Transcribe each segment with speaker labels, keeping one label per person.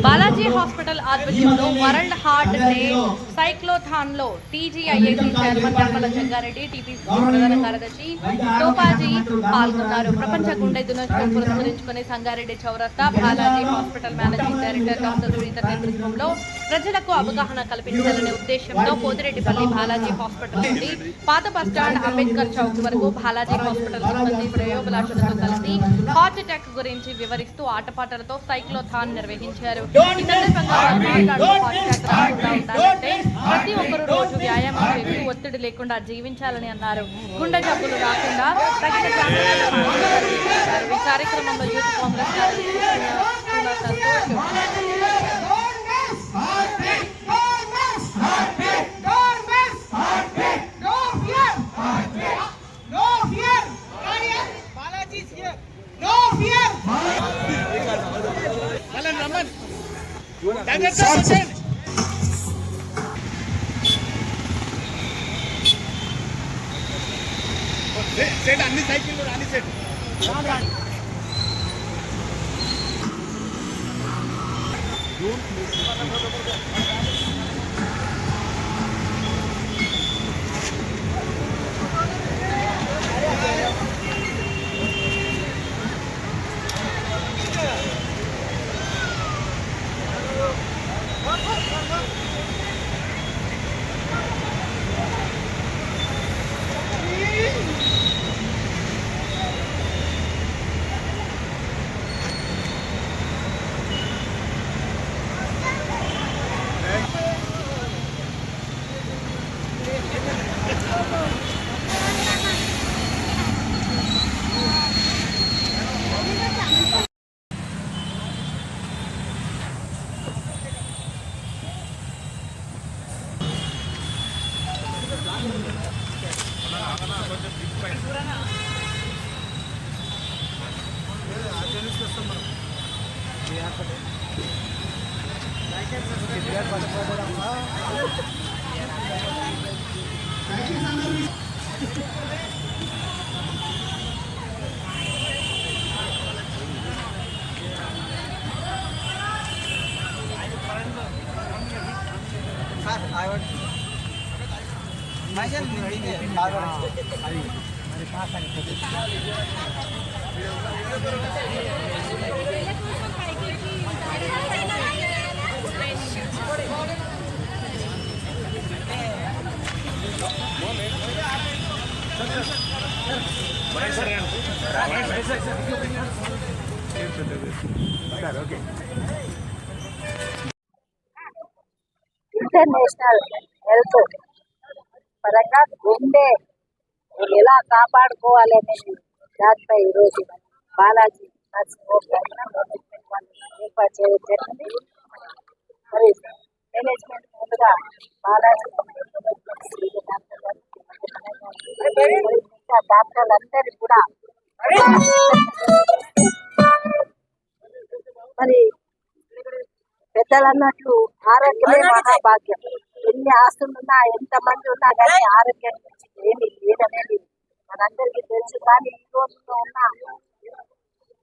Speaker 1: Balaji hospital ఆధ్వర్యంలో world heart day cyclothon లో TGIAC chairman Nirmala Jagga Reddy, TPC ప్రధాన కార్యదర్శి టోపాజీ పాల్గొన్నారు. ప్రపంచ గుండె దినోత్సవం పురస్కరించుకుని సంగారెడ్డి చౌరస్తా Balaji hospital managing director doctor Sridhar నేతృత్వంలో ప్రజలకు అవగాహన కల్పించాలనే ఉద్దేశంతో పోతిరెడ్డిపల్లి బాలాజీ హాస్పిటల్ నుండి పాత బస్టాండ్ అంబేద్కర్ చౌక్ వరకు బాలాజీ హాస్పిటల్ సిబ్బంది ప్రయోగలాశలతో కలిసి హార్ట్ అటాక్ గురించి వివరిస్తూ ఆటపాటలతో సైక్లోథాన్ నిర్వహించారు. ఈ సందర్భంగా ప్రతి ఒక్కరూ రోజు వ్యాయామం చేసి ఒత్తిడి లేకుండా జీవించాలని అన్నారు. గుండె జబ్బులు రాకుండా తగిన ఈ కార్యక్రమంలో యూత్ కాంగ్రెస్
Speaker 2: सेट अन्नी साइकिल रानी सेट
Speaker 3: ఇంటర్నేషనల్ హెల్త్ పరంగా గుండె ఎలా కాపాడుకోవాలనేది దానిపై ఈరోజు బాలాజీ నర్సింగ్ హోమ్ ఏర్పాటు చేయడం జరిగింది. మరి మేనేజ్మెంట్ ముందుగా బాలాజీ డాక్టర్లందరూ కూడా మరి పెద్దలు అన్నట్లు ఆరోగ్యమే మహాభాగ్యం. ఎన్ని ఆస్తులున్నా ఎంతమంది ఉన్నా కానీ ఆరోగ్యం గురించి ఏమి లేదనేది మనందరికీ తెలుసు. కానీ ఈ రోజుల్లో ఉన్న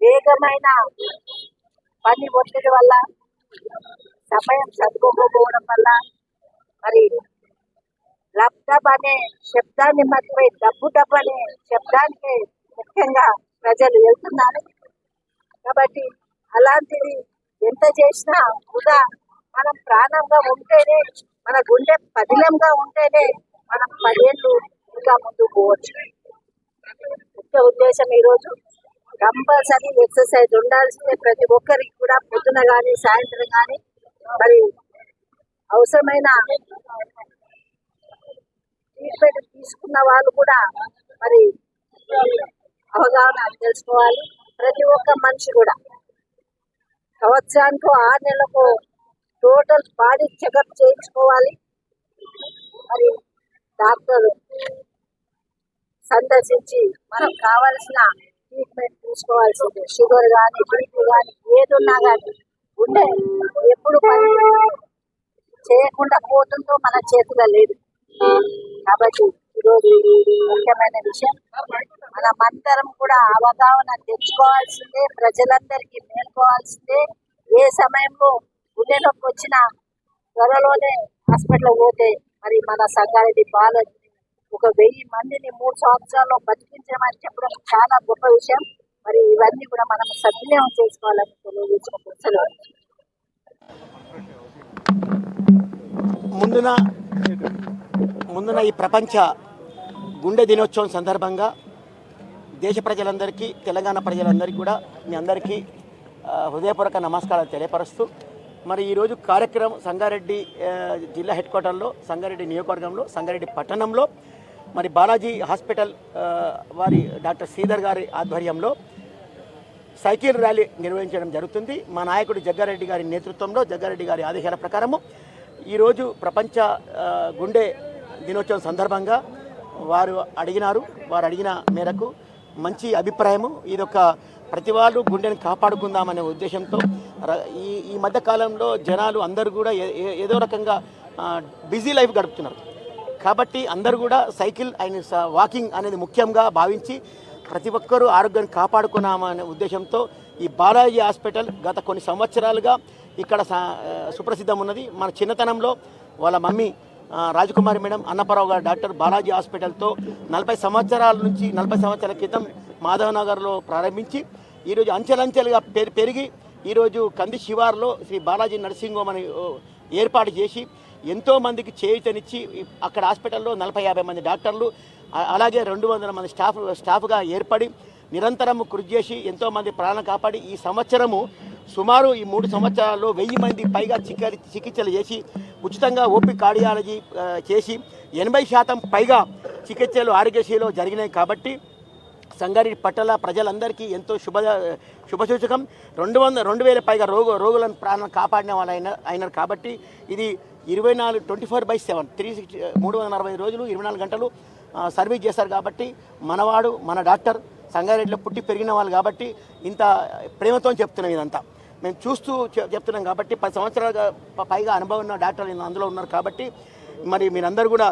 Speaker 3: వేగమైన పని ఒత్తిడి వల్ల, సమయం సరిపోకపోవడం వల్ల మరి డబ్ అనే శబ్దాన్ని మర్చిపోయి డబ్బు అనే శబ్దానికి ముఖ్యంగా ప్రజలు వెళ్తున్నారు. కాబట్టి అలాంటిది ఎంత చేసినా కూడా మనం ప్రాణంగా ఉంటేనే, మన గుండె పదిలంగా ఉంటేనే మనం 10 ఏళ్ళు ఇంకా ముందుకు పోవచ్చు. ముఖ్య ఉద్దేశం ఈరోజు కంపల్సరీ ఎక్సర్సైజ్ ఉండాల్సిందే ప్రతి ఒక్కరికి కూడా. పొద్దున కానీ సాయంత్రం కానీ మరి అవసరమైన ట్రీట్మెంట్ తీసుకున్న వాళ్ళు కూడా మరి అవగాహన తెలుసుకోవాలి. ప్రతి ఒక్క మనిషి కూడా సంవత్సరానికి 6 నెలలకు టోటల్ బాడీ చెకప్ చేయించుకోవాలి. మరి డాక్టర్ సందర్శించి మనకు కావాల్సిన ట్రీట్మెంట్ తీసుకోవాల్సిందే. షుగర్ కానీ బీపీ కానీ ఏది ఉన్నా కానీ ఉండే ఎప్పుడు పని చేయకుండా పోతుందో మన చేతిలో లేదు. కాబట్టి ఈరోజు ముఖ్యమైన విషయం మనమందరం కూడా అవగాహన తెచ్చుకోవాల్సిందే, ప్రజలందరికీ మేల్కోవాల్సిందే. ఏ సమయంలో గుండె నొప్పి వచ్చినా త్వరలోనే హాస్పిటల్ పోతే మరి మన సంగారెడ్డి బాలాజీ ఒక 1000 మందిని 3 సంవత్సరాల్లో బతికించమని చెప్పడం చాలా గొప్ప విషయం. మరి ఇవన్నీ కూడా మనం సద్వినియోగం చేసుకోవాలని తెలియజేసుకుంటున్నాం.
Speaker 2: ముందున ఈ ప్రపంచ గుండె దినోత్సవం సందర్భంగా దేశ ప్రజలందరికీ, తెలంగాణ ప్రజలందరికీ కూడా మీ అందరికీ హృదయపూర్వక నమస్కారాలు తెలియపరుస్తూ, మరి ఈరోజు కార్యక్రమం సంగారెడ్డి జిల్లా హెడ్ క్వార్టర్లో, సంగారెడ్డి నియోజకవర్గంలో, సంగారెడ్డి పట్టణంలో మరి బాలాజీ హాస్పిటల్ వారి డాక్టర్ శ్రీధర్ గారి ఆధ్వర్యంలో సైకిల్ ర్యాలీ నిర్వహించడం జరుగుతుంది. మా నాయకుడు జగ్గారెడ్డి గారి నేతృత్వంలో, జగ్గారెడ్డి గారి ఆదేశాల ప్రకారము ఈరోజు ప్రపంచ గుండె దినోత్సవం సందర్భంగా వారు అడిగిన మేరకు మంచి అభిప్రాయము, ఇదొక ప్రతి వాళ్ళు గుండెని కాపాడుకుందామనే ఉద్దేశంతో ఈ మధ్య కాలంలో జనాలు అందరూ కూడా ఏదో రకంగా బిజీ లైఫ్ గడుపుతున్నారు. కాబట్టి అందరూ కూడా సైకిల్ అండ్ వాకింగ్ అనేది ముఖ్యంగా భావించి ప్రతి ఒక్కరూ ఆరోగ్యాన్ని కాపాడుకున్నామనే ఉద్దేశంతో ఈ బాలాజీ హాస్పిటల్ గత కొన్ని సంవత్సరాలుగా ఇక్కడ సుప్రసిద్ధం ఉన్నది. మన చిన్నతనంలో వాళ్ళ మమ్మీ రాజకుమారి మేడం అన్నపరావు గారు డాక్టర్ బాలాజీ హాస్పిటల్తో 40 సంవత్సరాల క్రితం మాధవనగర్లో ప్రారంభించి ఈరోజు అంచెలంచెలుగా పెరిగి ఈరోజు కంది శివార్లో శ్రీ బాలాజీ నర్సింగ్ హోమ్ అని ఏర్పాటు చేసి ఎంతోమందికి చేయూతనిచ్చి అక్కడ హాస్పిటల్లో 40-50 మంది డాక్టర్లు, అలాగే 200 మంది స్టాఫ్గా ఏర్పడి నిరంతరం కృషి చేసి ఎంతోమంది ప్రాణాలను కాపాడి ఈ సంవత్సరము సుమారు ఈ 3 సంవత్సరాల్లో 1000 మంది పైగా చికిత్సలు చేసి ఉచితంగా ఓపీ కార్డియాలజీ చేసి 80% పైగా చికిత్సలు ఆరోగ్యశ్రీలో జరిగినాయి. కాబట్టి సంగారెడ్డి పట్టణ ప్రజలందరికీ ఎంతో శుభసూచకం. 2,000 పైగా రోగులను ప్రాణాలను కాపాడిన వాళ్ళు అయినారు. కాబట్టి ఇది 24/7 365 రోజులు 24 గంటలు సర్వీస్ చేస్తారు. కాబట్టి మనవాడు మన డాక్టర్ సంగారెడ్డిలో పుట్టి పెరిగిన వాళ్ళు కాబట్టి ఇంత ప్రేమతో చెప్తున్నాం. ఇదంతా మేము చూస్తూ చెప్తున్నాం. కాబట్టి 10 సంవత్సరాలుగా పైగా అనుభవం ఉన్న డాక్టర్లు అందులో ఉన్నారు. కాబట్టి మరి మీరందరూ కూడా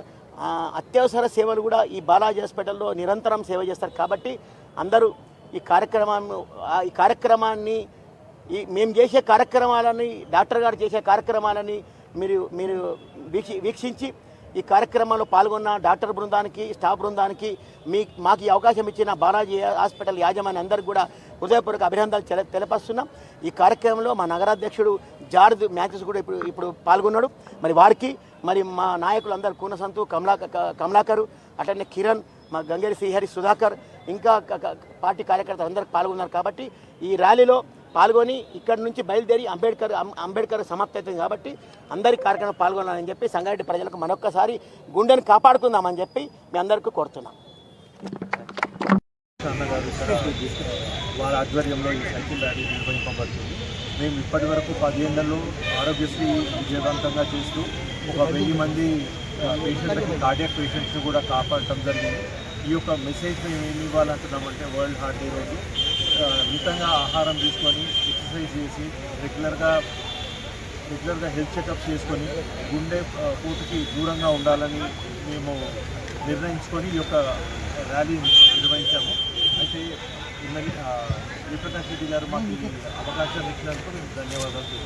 Speaker 2: అత్యవసర సేవలు కూడా ఈ బాలాజీ హాస్పిటల్లో నిరంతరం సేవ చేస్తారు. కాబట్టి అందరూ ఈ కార్యక్రమాన్ని మేము చేసే కార్యక్రమాలని, డాక్టర్ గారు చేసే కార్యక్రమాలని మీరు వీక్షించి ఈ కార్యక్రమంలో పాల్గొన్న డాక్టర్ బృందానికి, స్టాఫ్ బృందానికి, మాకు ఈ అవకాశం ఇచ్చిన బాలాజీ హాస్పిటల్ యాజమాన్యం అందరికీ కూడా హృదయపూర్వక అభినందనలు తెలియపరుస్తున్నాం. ఈ కార్యక్రమంలో మా నగరాధ్యక్షుడు జార్జ్ మ్యాథ్యూస్ కూడా ఇప్పుడు పాల్గొన్నాడు. మరి వారికి మరి మా నాయకులు అందరూ కూనసంతు, కమలాకరు, అట్లనే కిరణ్, మా గంగేరి శ్రీహరి, సుధాకర్, ఇంకా పార్టీ కార్యకర్తలు అందరూ పాల్గొన్నారు. కాబట్టి ఈ ర్యాలీలో పాల్గొని ఇక్కడి నుంచి బయలుదేరి అంబేద్కర్ సమాప్తి అవుతుంది. కాబట్టి అందరి కార్యక్రమం పాల్గొనాలని చెప్పి సంగారెడ్డి ప్రజలకు మరొక్కసారి గుండెని కాపాడుకుందామని చెప్పి మీ అందరికీ కోరుతున్నాం.
Speaker 4: వారి ఆధ్వర్యంలో ఈ సైకిల్ ర్యాలీ నిర్వహింపబడుతుంది. మేము ఇప్పటి వరకు 10 ఏళ్లలో ఆరోగ్యశ్రీ విజయవంతంగా చేస్తూ ఒక 1000 మంది పేషెంట్లకి, కార్డియాక్ పేషెంట్స్ని కూడా కాపాడటం జరిగింది. ఈ యొక్క మెసేజ్ మేము ఏమి ఇవ్వాలంటున్నామంటే, వరల్డ్ హార్ట్ డే రోజు మితంగా ఆహారం తీసుకొని, ఎక్సర్సైజ్ చేసి, రెగ్యులర్గా హెల్త్ చెకప్స్ చేసుకొని గుండె పోటుకి దూరంగా ఉండాలని మేము నిర్ణయించుకొని ఈ యొక్క ర్యాలీ నిర్వహించాము. అయితే రిప్రజెంటేటివ్ గారు మాకు అవకాశం ఇచ్చినందుకు మేము ధన్యవాదాలు.